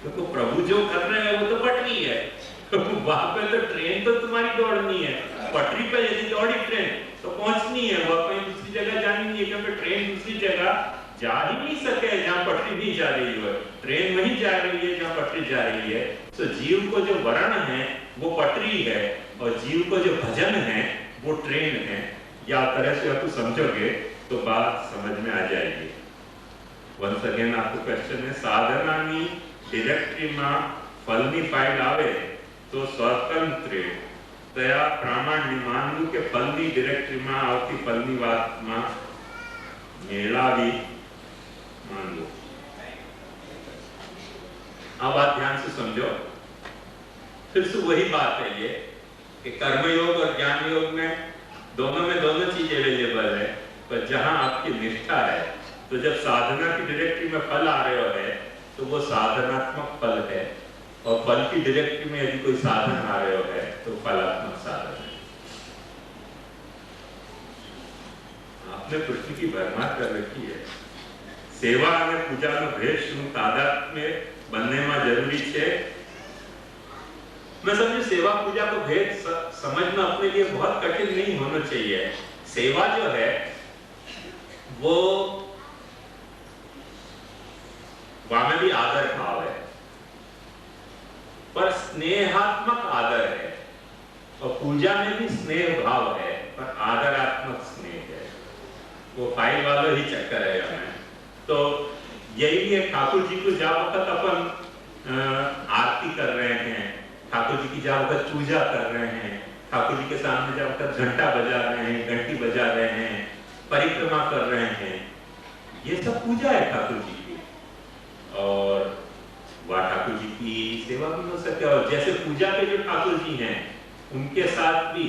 क्योंकि प्रभु जो कर रहे हैं वो तो पटरी है। वहां पे तो ट्रेन तो तुम्हारी दौड़नी है, पटरी पे यदि दौड़ी ट्रेन तो पहुंचनी है, वह कहीं दूसरी जगह जानी नहीं है, क्योंकि ट्रेन दूसरी जगह जा ही नहीं सके जहां पटरी नहीं जा रही हो, ट्रेन वहीं जा रही है जहां पटरी जा रही है। तो जीव को जो वर्ण है वो पटरी है, और जीव को जो भजन है वो ट्रेन है। या तरह से आप समझोगे तो बात समझ में आ जाएगी। वंस अगेन आपको क्वेश्चन है, साधना ની ડિરેક્ટરીમાં ફલની ફાઇલ આવે તો સ્વતંત્ર તયા પ્રામાણ્ય માનવું કે ફલની ડિરેક્ટરીમાં આવતી ફલની વાતમાં મેળાવી मानવું। अब बात ध्यान से समझो, फिर से वही बात है ये कि कर्मयोग और ज्ञान योग में दोनों चीज अवेलेबल है, पर जहां आपकी निष्ठा है, तो जब साधना की डायरेक्टरी में फल आ रहे है तो वो साधनात्मक फल है, और फल की डायरेक्टरी में यदि कोई साधन आ रहे है तो फलात्मक साधन है। आपने प्रश्न की भरमार कर रखी है। सेवा અને પૂજાનો ભેદ શું તાદાત્મ્ય બંનેમાં જરૂરી છે? मैं समझू सेवा पूजा को भेद समझना अपने लिए बहुत कठिन नहीं होना चाहिए। सेवा जो है वो वहां में भी आदर भाव है, पर स्नेहात्मक आदर है, और पूजा में भी स्नेह भाव है, पर आदरात्मक स्नेह है। वो फाइल वाला ही चक्कर है हमें। तो यही है, ठाकुर जी को जब वक्त अपन आरती कर रहे हैं, ठाकुर जी की जब वक्त पूजा कर रहे हैं, ठाकुर जी के सामने जब वक्त घंटा बजा रहे हैं, घंटी बजा रहे हैं, परिक्रमा कर रहे हैं, ये सब पूजा है ठाकुर जी की, और वह ठाकुर जी की सेवा भी हो सके। और जैसे पूजा के जो ठाकुर जी हैं उनके साथ भी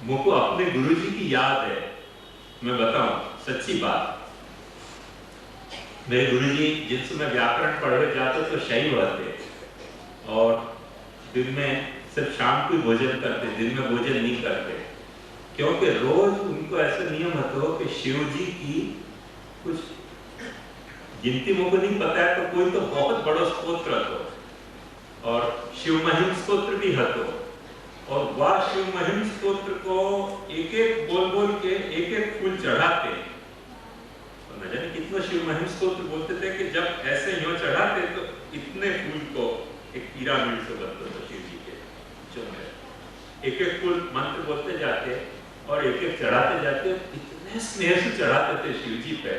मुझको अपने गुरु जी की याद है। मैं बताऊं सच्ची बात, मेरे गुरुजी जिनसे मैं व्याकरण पढ़े जाते तो शैव रहते, और दिन में सिर्फ शाम को भोजन करते, दिन में भोजन नहीं करते, क्योंकि रोज उनको ऐसा नियम होता कि शिव जी की कुछ गिनती मुझको नहीं पता है, तो कोई तो बहुत बड़ा स्तोत्र हो, और शिव महिम स्तोत्र भी हतो, और वह शिव महिम स्तोत्र को एक एक बोल के एक एक फूल चढ़ाते। न जाने कितना शिव महिम स्तोत्र बोलते थे कि जब ऐसे यूं चढ़ाते तो इतने फूल को एक पिरामिड से बनते थे शिव जी के जो है, एक एक फूल मंत्र बोलते जाते और एक एक चढ़ाते जाते, इतने स्नेह से चढ़ाते थे शिव जी पे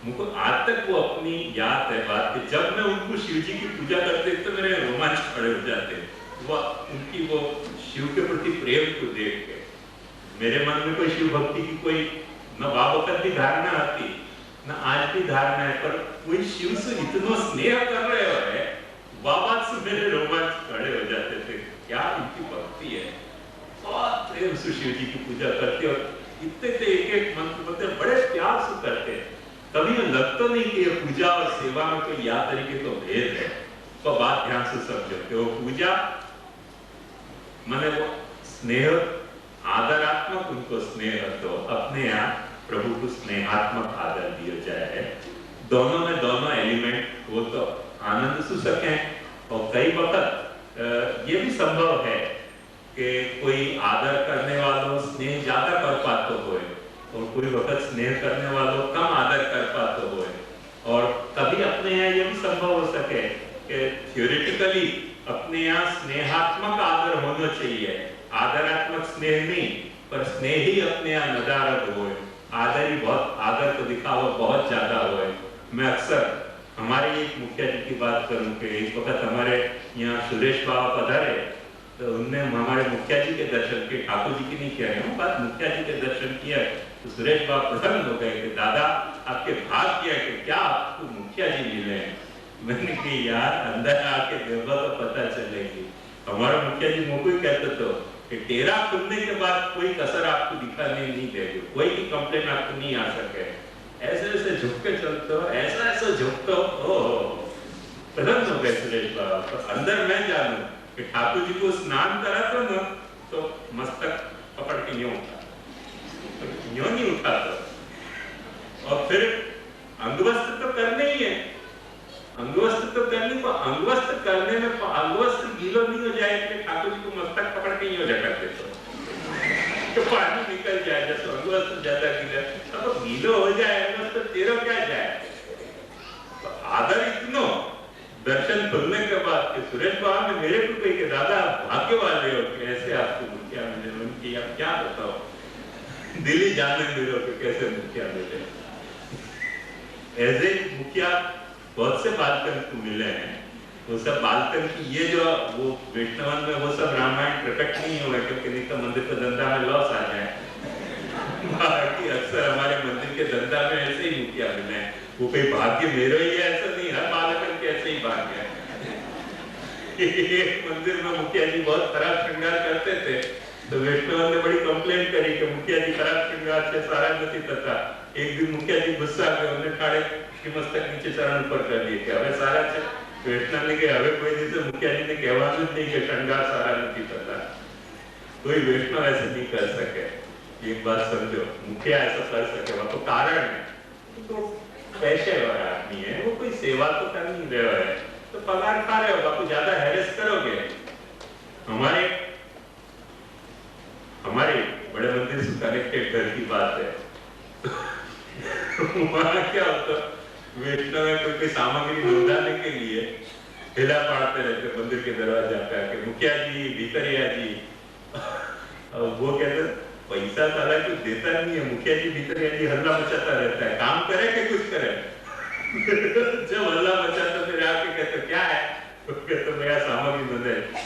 मुझको आज तक वो अपनी याद है बात कि जब मैं उनको शिव जी की पूजा करते तो मेरे रोमांच खड़े हो जाते, वो उनकी वो शिव के प्रति प्रेम को देख के। मेरे मन में कोई शिव भक्ति की कोई न बाबकत की धारणा आती न आज की धारणा है, पर कोई शिव से इतना स्नेह कर रहे हो बाबा से मेरे रोमांच खड़े हो जाते थे। क्या इनकी भक्ति है, बहुत प्रेम से शिव जी की पूजा करते और इतने एक एक मंत्र बोलते बड़े प्यार से करते। कभी लगता नहीं कि ये पूजा और सेवा में कोई या तरीके का भेद है। तो बात ध्यान से समझो कि वो पूजा माने वो स्नेह आदरात्मक, उनको स्नेह तो अपने आप प्रभु को स्नेहात्मक आदर दिया जाए। दोनों में दोनों एलिमेंट हो तो आनंद से सके। और कई वक्त ये भी संभव है कि कोई आदर करने वालों स्नेह ज्यादा कर पाते हो और कोई वक्त स्नेह करने वालों कम आदर कर पाते हो। और कभी अपने यहाँ ये भी संभव हो सके कि थ्योरेटिकली अपने यहाँ स्नेहात्मक आदर होना चाहिए, आदरात्मक स्नेह नहीं, पर स्नेह ही अपने यहाँ नदारद हो, आदर ही बहुत, आदर को दिखावा बहुत ज्यादा हो। मैं अक्सर हमारे एक मुखिया जी की बात करूं कि इस वक्त हमारे यहाँ सुरेश बाबा पधारे तो उनने हमारे मुखिया जी के दर्शन किए, ठाकुर जी की नहीं किया है बात, मुखिया जी के दर्शन किया तो सुरेश बाबा प्रसन्न हो गए कि दादा आपके भाग किया कि क्या आपको मुखिया जी मिले हैं। मैंने कि यार अंदर आके देखो तो पता चलेगी। हमारा मुखिया जी मुझको ही कहते तो कि टेरा खुलने के बाद कोई कसर आपको दिखाने नहीं देगी, कोई भी कंप्लेन आपको नहीं आ सके। ऐसे ऐसे झुक के चलते हो, ऐसा ऐसा झुकते हो, प्रसन्न हो गए सुरेश बाबा। तो अंदर मैं जानू कि ठाकुर जी को स्नान करा था ना तो मस्तक पकड़ के यूं उठा, यूं नहीं उठाता। और फिर अंगवस्त्र तो करने ही है, अंगवस्त्र तो करने को, अंगवस्त्र करने में अंगवस्त्र गीलो नहीं हो जाए कि ठाकुर जी को मस्तक पकड़ के यूं झटक देते तो पानी निकल जाए, जैसे अंगवस्त्र ज्यादा गीला, अब गीलो हो जाए अंगवस्त्र तेरा क्या जाए। तो आदर इतना दर्शन खुलने के बाद कि सुरेश बाबा ने मेरे को कही कि दादा भाग्य वाले हो कि ऐसे आपको मुखिया मिले। उनकी आप क्या बताओ, दिल्ली जाने मिलो कि कैसे मुखिया मिले। ऐसे मुखिया बहुत से बालकन को मिले हैं, वो सब बालकन की ये जो वो वैष्णवन में वो सब रामायण प्रकट नहीं हुआ क्योंकि नहीं तो मंदिर के धंधा में लॉस आ जाए। बाकी अक्सर हमारे मंदिर के धंधा में ऐसे ही मुखिया मिले हैं। वो कोई भाग्य मेरा ही है ऐसा नहीं, हर बालकन के ऐसे ही भाग्य है। एक मंदिर में मुखिया जी बहुत खराब श्रृंगार करते थे तो वैष्णवन ने बड़ी कंप्लेंट करी कि मुखिया जी खराब श्रृंगार से सारा नहीं करता। एक दिन मुखिया जी गुस्सा आ गए, उन्हें ठाड़े मस्तक नीचे चरण ऊपर कर दिए कि हमें सारा वैष्णव ने कहा हमें कोई दिन से मुखिया जी ने कहवा नहीं कि श्रृंगार सारा नहीं करता। कोई वैष्णव ऐसे नहीं कर सके। एक बात समझो, मुखिया ऐसा कर सके वह तो कारण है, तो पैसे वाला आदमी है, वो कोई सेवा तो कर नहीं रहा है तो पगार खा रहे हो, आपको ज्यादा हैरेस करोगे। हमारे बड़े मंदिर से कनेक्टेड घर की बात है। वहां क्या होता, वैष्णव में कोई सामग्री ढूंढाने के लिए हिला पाड़ते रहते मंदिर के दरवाजे पे आके, मुखिया जी भीतरिया जी। और वो कहते पैसा सारा कुछ देता नहीं है, मुखिया जी भीतरिया जी हल्ला मचाता रहता है, काम करे कि कुछ करे। जब हल्ला मचाता फिर आके कहते क्या है, तो कहते मेरा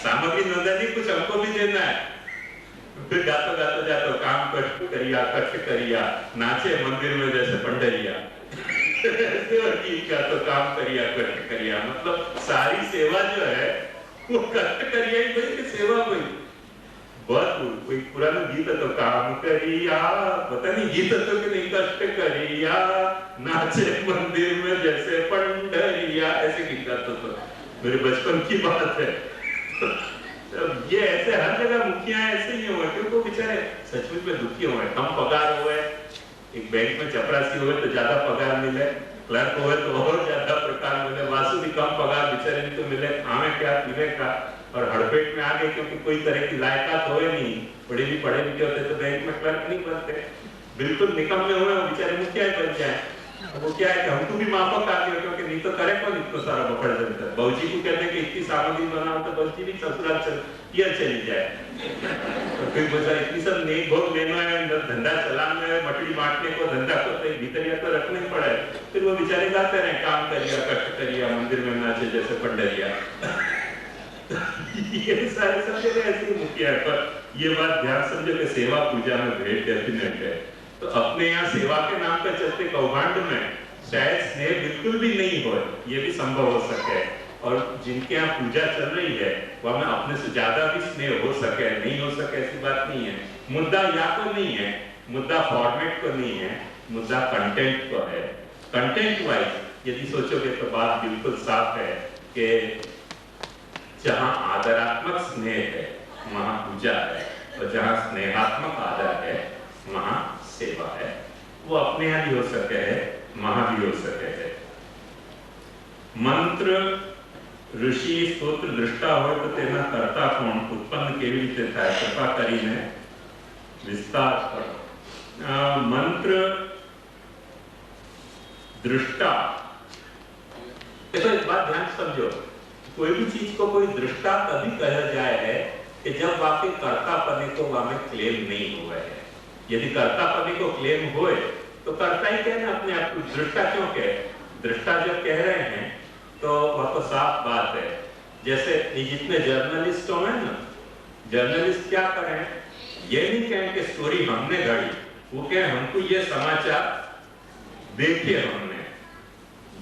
सामग्री नोंदा कुछ हमको भी देना है। फिर गाता जातो काम कष्ट करिया नाचे मंदिर में जैसे पंडरिया। का तो काम करिया कष्ट करिया, मतलब सारी सेवा जो है वो कष्ट करिया ही भाई की सेवा भाई। बहुत कोई पुराना गीत है तो काम करिया, पता नहीं गीत तो कि नहीं, कष्ट करिया नाचे मंदिर में जैसे पंडरिया, ऐसे गीत गाता तो मेरे बचपन की बात है। तो ये ऐसे हर जगह मुखिया ऐसे ही हुए क्योंकि बेचारे सचमुच में दुखी हुए, कम पगार हुए। एक बैंक में चपरासी हुए तो ज्यादा पगार मिले, क्लर्क हुए तो और ज्यादा प्रकार मिले, वासु भी कम पगार बेचारे नहीं तो मिले, खाने क्या पीने का। और हड़पेट में आ गए क्योंकि कोई तरह की लायकात हुए नहीं, बड़े भी पढ़े लिखे होते तो बैंक में क्लर्क नहीं बनते, बिल्कुल निकम्मे हुए बेचारे मुखिया बन जाए। वो क्या है कि हमको भी माफक आ गया क्योंकि नहीं तो करे कौन इतना सारा बखड़ जनता। बाबूजी को कहते हैं कि इतनी सामग्री बनाओ तो बल्कि भी ससुराल चली जाए। तो फिर बोला इतनी सब नेक भोग लेना है, धंधा चलाना है, मटड़ी बांटने को, धंधा को तो भीतरिया तो रखना ही पड़ा है। फिर वो बेचारे गाते रहे, काम करिया कष्ट करिया, मंदिर में नाचे जैसे पंडरिया। ये सारे सब जगह ऐसे ही मुखिया है। पर ये बात ध्यान समझो कि सेवा पूजा में भेंट डेफिनेट है। तो अपने यहाँ सेवा के नाम पर चलते कौभांड में शायद स्नेह बिल्कुल भी नहीं हो, ये भी संभव हो सके। और जिनके यहाँ पूजा चल रही है वह में अपने से ज्यादा भी स्नेह हो सके, नहीं हो सके ऐसी बात नहीं है। मुद्दा या तो नहीं है, मुद्दा फॉर्मेट को नहीं है, मुद्दा कंटेंट को है। कंटेंट वाइज यदि सोचोगे तो बात बिल्कुल साफ है कि जहां आदरात्मक स्नेह है वहां पूजा है, और जहां स्नेहात्मक आदर है वहां सेवा है। वो अपने यहाँ भी हो सके है, वहां भी हो सके है। मंत्र ऋषि स्त्रोत्र दृष्टा हो तो तेना करता कोण उत्पन्न केवी रीते थाय, कृपा करीने विस्तार करो। मंत्र दृष्टा, देखो एक बात ध्यान समझो, कोई भी चीज को कोई दृष्टा तभी कहा जाए है कि जब वाकई कर्ता पने को वहां क्लेम नहीं हुआ है। यदि कर्ता पने को क्लेम हुए तो कर्ता ही कहना अपने आप को, दृष्टा क्यों कहे? दृष्टा जब कह रहे हैं तो वह तो साफ बात है। जैसे ये जितने जर्नलिस्ट हो हैं ना, जर्नलिस्ट क्या करें, ये नहीं कहें कि स्टोरी हमने गढ़ी, वो कहें हमको ये समाचार देखे हमने।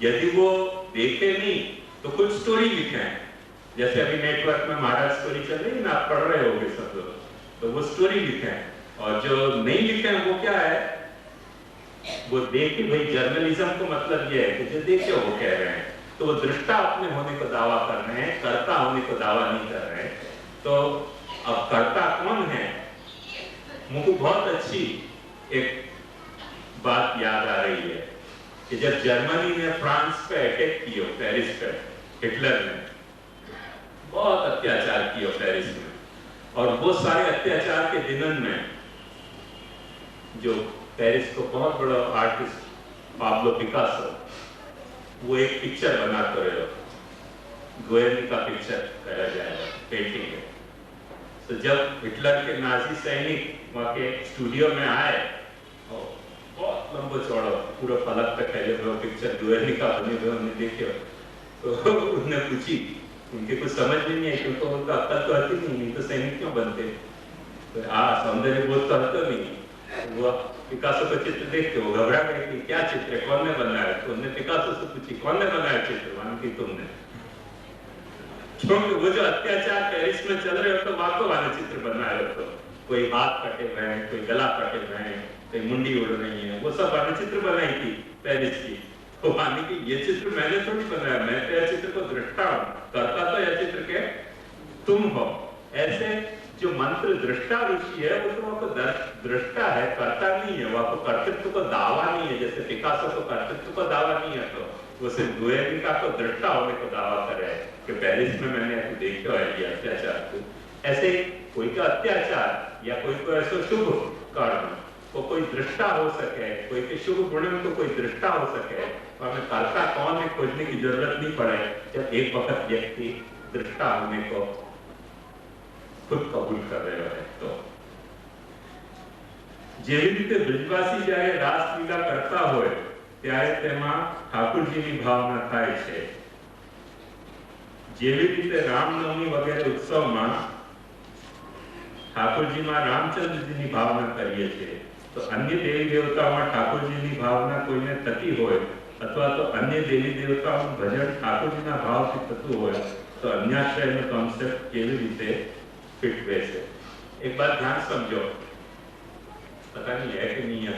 यदि वो देखे नहीं तो कुछ स्टोरी लिखें। जैसे अभी नेटवर्क में महाराज स्टोरी चल रही है ना, आप पढ़ रहे होगे सब लोग, तो वो स्टोरी लिखें। और जो नहीं लिखे वो क्या है, वो देखे। भाई जर्नलिज्म को मतलब ये है कि जो देखे वो कह रहे हैं। तो वो दृष्टा अपने होने को दावा कर रहे हैं, कर्ता होने को दावा नहीं कर रहे हैं। तो अब कर्ता कौन है? मुझको बहुत अच्छी एक बात याद आ रही है कि जब जर्मनी ने फ्रांस पे अटैक किया, पेरिस पे, हिटलर ने बहुत अत्याचार किया पेरिस में, और वो सारे अत्याचार के दिनों में जो पेरिस को बहुत बड़ा आर्टिस्ट पाब्लो पिकासो, वो एक पिक्चर बनाते रहे, गुएर्निका पिक्चर कहा जाएगा, पेंटिंग है। तो जब हिटलर के नाजी सैनिक वहाँ के स्टूडियो में आए और बहुत लंबो चौड़ा पूरा फलक पे फैले हुए पिक्चर गुएर्निका बने हुए हमने देखे, तो उन्होंने पूछी, उनके कुछ समझ में नहीं है क्योंकि उनका अक्ल तो आती नहीं तो सैनिक क्यों बनते? तो सौंदर्य बोध तो आता नहीं। वो पिकासो का चित्र देख के वो घबरा गए कि क्या चित्र है, कौन ने बनाया? तो उन्होंने पिकासो से पूछी कौन ने बनाया चित्र? मान की तुमने। क्योंकि वो जो अत्याचार पेरिस में चल रहे हो तो वाको वाले चित्र बनाए हो, तो कोई हाथ कटे हुए हैं, कोई गला कटे हुए हैं, कोई मुंडी उड़ रही है, वो सब वाले चित्र बनाई थी पेरिस की। तो मानी कि ये चित्र मैंने थोड़ी बनाया, मैं तो यह चित्र को दृष्टा हूं, करता तो यह चित्र के तुम हो। ऐसे जो मंत्र दृष्टा ऋषि है वो तो आपको दृष्टा है, कर्ता नहीं है। वो आपको कर्तृत्व को दावा नहीं है, जैसे पिकासो को कर्तृत्व को दावा नहीं है, तो वो सिर्फ गुएर्निका को दृष्टा होने को दावा कर रहे हैं कि पेरिस में मैंने आपको देखा है ये अत्याचार को। ऐसे कोई का अत्याचार या कोई को ऐसा शुभ कर्म को कोई दृष्टा हो सके, कोई के शुभ गुण को कोई दृष्टा हो सके, और हमें कर्ता कौन है खोजने की जरूरत नहीं पड़े जब एक वक्त व्यक्ति दृष्टा होने को खुद कबूल कर रहे हैं। तो જેવી રીતે બ્રજવાસી જ્યારે રાસલીલા કરતા હોય ત્યારે તેમાં ઠાकुरજીની ભાવના થાય છે। જેવી રીતે રામનવમી વગેરે ઉત્સવમાં ઠાकुरજીમાં રામચંદ્રજીની ભાવના કરીએ છીએ, તો अन्य देवी देवताओं ठाकुरजीની ભાવના કોઈને થતી હોય અથવા તો अन्य देवी देवताओं ભજન ઠાकुरજીના ભાવથી થતું હોય તો अन्याश्रयનો કોન્સેપ્ટ કેવી રીતે फिट वैसे। एक बात ध्यान समझो, पता नहीं है कि नहीं है,